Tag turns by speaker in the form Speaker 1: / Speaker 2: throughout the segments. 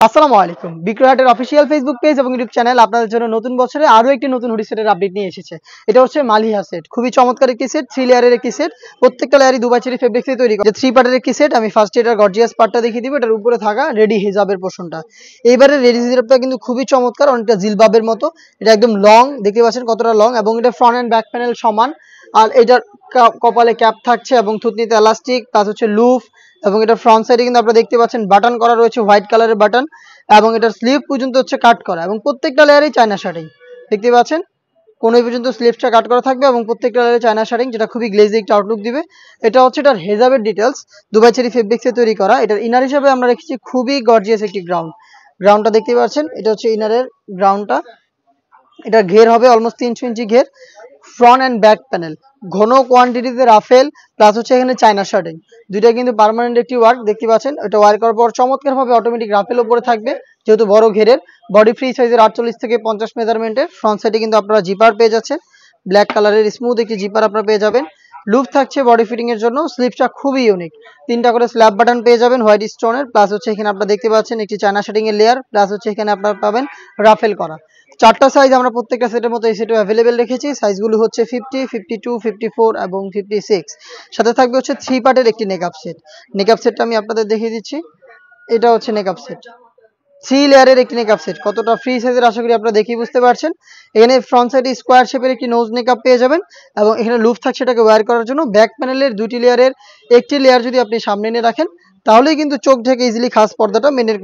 Speaker 1: আসসালামু আলাইকুম। বিক্রয়হাটের official Facebook page এবং ইউটিউব চ্যানেল আপনাদের জন্য নতুন বছরে আরো একটি নতুন হুডি সেটের আপডেট নিয়ে এসেছে। এটা হচ্ছে মালিহা সেট। খুবই চমৎকার একটি সেট, 3 লেয়ারের একটি সেট। প্রত্যেকটা লেয়ারই দুবাই চেরি ফেব্রিক্স দিয়ে তৈরি করা। যে 3 পার্টের একটি সেট। আমি ফার্স্ট এটার গর্জিয়াস পার্টটা দেখিয়ে দিব। এটার উপরে থাকা রেডি হিজাবের পোরশনটা। এইবারে রেডি হিজাবটা কিন্তু খুবই চমৎকার, অনেকটা জিলবাবের মতো। এটা একদম লং, দেখতে পাচ্ছেন কতটা লং, এবং এটা ফ্রন্ট এন্ড ব্যাক প্যানেল সমান। আর এটার কপালে ক্যাপ থাকছে এবং থুতনিতে এলাস্টিক প্লাস হচ্ছে লুফ, এবং এটা ফ্রন্ট সাইডে কিন্তু আপনারা দেখতে পাচ্ছেন বাটন করা রয়েছে, হোয়াইট কালারের বাটন, এবং এটার স্লিভ পর্যন্ত হচ্ছে কাট করা, এবং প্রত্যেকটা লেয়ারেই চায়না শার্টিং দেখতে পাচ্ছেন। কোনোই পর্যন্ত স্লিভসটা কাট করা থাকবে এবং প্রত্যেকটা লেয়ারে চায়না শার্টিং, যেটা খুবই গ্লেজি একটা আউটলুক দিবে। এটা হচ্ছে এটার হেজাবের ডিটেলস, দুবাই চেরি ফেব্রিক্সে তৈরি করা। এটার ইনার হিসাবে আমরা রেখেছি খুবই গর্জিয়াস একটি গ্রাউন্ডটা দেখতে পাচ্ছেন। এটা হচ্ছে ইনারের গ্রাউন্ডটা। এটার ঘের হবে অলমোস্ট 300 ইঞ্চি ঘের। ফ্রন্ট অ্যান্ড ব্যাক প্যানেল ঘন কোয়ান্টিটিতে রাফেল প্লাস হচ্ছে এখানে চায়না শার্টিং, দুইটা কিন্তু পার্মানেন্ট একটি ওয়ার্ক দেখতে পাচ্ছেন। এটা ওয়ার করার পর চমৎকারভাবে অটোমেটিক রাফেল উপরে থাকবে, যেহেতু বড় ঘেরের। বডি ফ্রি সাইজের 48 থেকে 50 মেজারমেন্টের। ফ্রন্ট সাইডে কিন্তু আপনারা জিপার পেয়ে যাচ্ছেন, ব্ল্যাক কালারের স্মুথ একটি জিপার আপনারা পেয়ে যাবেন। লুপ থাকছে বডি ফিটিং এর জন্য। স্লিপসটা খুবই ইউনিক, 3টা করে স্ল্যাব বাটন পেয়ে যাবেন হোয়াইট স্টোনের, প্লাস হচ্ছে এখানে আপনারা দেখতে পাচ্ছেন একটি চায়না শার্টিং এর লেয়ার, প্লাস হচ্ছে এখানে আপনারা পাবেন রাফেল করা। 4টা সাইজ আমরা প্রত্যেকটা সেটের মতো এই সেটে অ্যাভেলেবেল রেখেছি। সাইজগুলো হচ্ছে 50, 52, 54 এবং 56। সাথে থাকবে হচ্ছে 3 পার্টের একটি নেকআপ সেট। নেকআপ সেটটা আমি আপনাদের দেখিয়ে দিচ্ছি। এটা হচ্ছে নেকআপ সেট, 3 লেয়ারের একটি নেকআপ সেট। কতটা ফ্রি সাইজের আশা করি আপনারা দেখেই বুঝতে পারছেন। এখানে ফ্রন্ট সাইডে স্কোয়ার শেপের একটি নোজ নেকআপ পেয়ে যাবেন, এবং এখানে লুপ থাকছে এটাকে ওয়্যার করার জন্য। ব্যাক প্যানেলের 2টি লেয়ারের একটি লেয়ার যদি আপনি সামনে এনে রাখেন, তাহলেই কিন্তু চোখ ঢেকে ইজিলি খাস পর্দাটা মেনটেন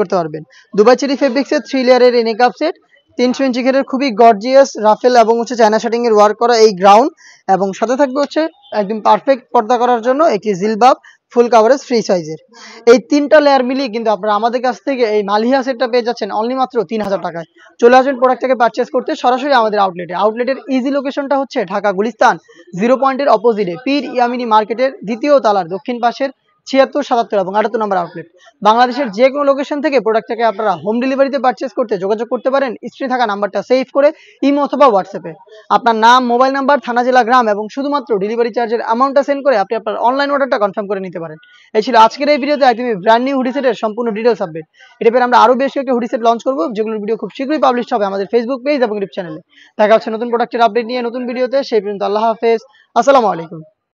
Speaker 1: করতে পারবেন। দুবাই চেরি ফেব্রিক্সের 3 লেয়ারের এই নেকআপ সেট, 300 ইঞ্চি ঘেরের খুবই গর্জিয়াস রাফেল এবং হচ্ছে চায়না শার্টিং এর ওয়ার্ক করা এই গ্রাউন্ড, এবং সাথে থাকবে হচ্ছে একদম পারফেক্ট পর্দা করার জন্য একটি জিলবাব ফুল কাভারেজ ফ্রি সাইজের। এই 3টা লেয়ার মিলিয়ে কিন্তু আপনারা আমাদের কাছ থেকে এই মালিহা সেটটা পেয়ে যাচ্ছেন অনলি মাত্র 3000 টাকায়। চলে আসবেন প্রোডাক্টটাকে পারচেস করতে সরাসরি আমাদের আউটলেটের ইজি লোকেশনটা হচ্ছে ঢাকা গুলিস্তান 0 পয়েন্টের অপোজিটে পীর ইয়ামিনী মার্কেটের 2য় তলার দক্ষিণ পাশের 76, 77 এবং 78 নম্বর আউটলেট। বাংলাদেশের যে কোনো লোকেশন থেকে প্রোডাক্টটাকে আপনারা হোম ডেলিভারিতে পারচেস করতে যোগাযোগ করতে পারেন স্ক্রিনে থাকা নাম্বারটা সেভ করে ইমো অথবা হোয়াটসঅ্যাপে আপনার নাম, মোবাইল নাম্বার, থানা, জেলা, গ্রাম এবং শুধুমাত্র ডেলিভারি চার্জের অ্যামাউন্টটা সেন্ড করে আপনি আপনার অনলাইন অর্ডারটা কনফার্ম করে নিতে পারেন। এই ছিল আজকের এই ভিডিওতে একদম ব্র্যান্ড নিউ হুডি সেটের সম্পূর্ণ ডিটেইলস আপডেট। এটা পেয়ে আমরা আরো বেশ কয়েকটা হুডি সেট লঞ্চ করব, যেগুলোর ভিডিও খুব শীঘ্রই পাবলিশ হবে আমাদের ফেসবুক পেজ এবং ইউটিউব চ্যানেলে। দেখা হচ্ছে নতুন প্রোডাক্টের আপডেট নিয়ে নতুন ভিডিওতে। সেই পর্যন্ত আল্লাহ হাফেজ, আসসালামু আলাইকুম।